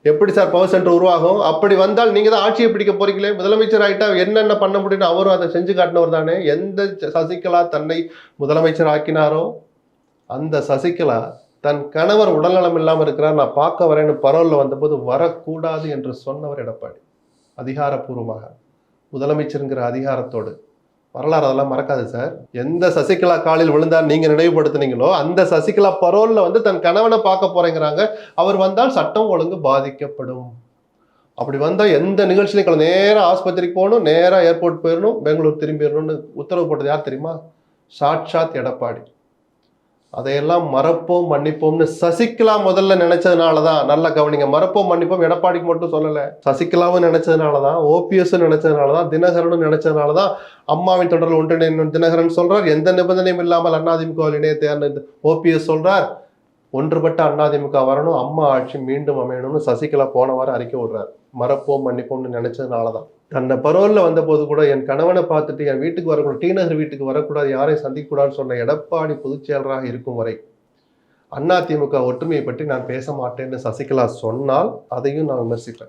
எப்படி sir power centre உருவாகும்? அப்படி வந்தால் நீங்க தான் ஆட்சியை பிடிக்க போறீங்களே, முதலமைச்சர் ஆயிட்டா என்னென்ன பண்ண முடியும்னு அவரும் அதை செஞ்சு காட்டினவர் தானே. எந்த சசிகலா தன்னை முதலமைச்சர் ஆக்கினாரோ அந்த சசிகலா தன் கணவர் உடல்நலம் இல்லாமல் இருக்கிறார், நான் பார்க்க வரேன்னு பரோல்ல வந்தபோது வரக்கூடாது என்று சொன்னவர் எடப்பாடி. அதிகாரப்பூர்வமாக முதலமைச்சருங்கிற அதிகாரத்தோடு. வரலாறு அதெல்லாம் மறக்காது சார். எந்த சசிகலா காலில் விழுந்தார் நீங்க நினைவுபடுத்தினீங்களோ அந்த சசிகலா பரோல்ல வந்து தன் கணவனை பார்க்க போறேங்கிறாங்க. அவர் வந்தால் சட்டம் ஒழுங்கு பாதிக்கப்படும். அப்படி வந்தா எந்த நிகழ்ச்சியிலும் நேரா ஆஸ்பத்திரிக்கு போகணும், நேரா ஏர்போர்ட் போயிடணும், பெங்களூர் திரும்பிடணும்னு உத்தரவு போட்டது யார் தெரியுமா? சாட்சாத் எடப்பாடி. அதையெல்லாம் மறப்போம் மன்னிப்போம்னு சசிகலா முதல்ல நினைச்சதுனாலதான், நல்லா கவனிங்க, மறப்போம் மன்னிப்போம் எடப்பாடிக்கு மட்டும் சொல்லல, சசிகலாவும் நினைச்சதுனாலதான், ஓபிஎஸ் நினைச்சதுனாலதான், தினகரனும் நினைச்சதுனாலதான். அம்மாவின் தொடரில் ஒன்றிணைந்த தினகரன் சொல்றார், எந்த நிபந்தனையும் இல்லாமல் அதிமுக இணைய ஓபிஎஸ் சொல்றார், ஒன்றுபட்ட அதிமுக வரணும், அம்மா ஆட்சி மீண்டும் அமையணும்னு சசிகலா போன வாரம் அறிக்கை விடுறார். மறப்போம் மன்னிப்போம்னு நினைச்சதுனாலதான். தன்னை பரோல்ல வந்த போது கூட என் கணவனை பார்த்துட்டு என் வீட்டுக்கு வரக்கூடாது, டி நகர் வீட்டுக்கு வரக்கூடாது, யாரையும் சந்திக்கக்கூடாதுன்னு சொன்ன எடப்பாடி பொதுச் செயலராக இருக்கும் வரை அதிமுக ஒற்றுமையை பற்றி நான் பேச மாட்டேன்னு சசிகலா சொன்னால் அதையும் நான் விமர்சிக்கிறேன்.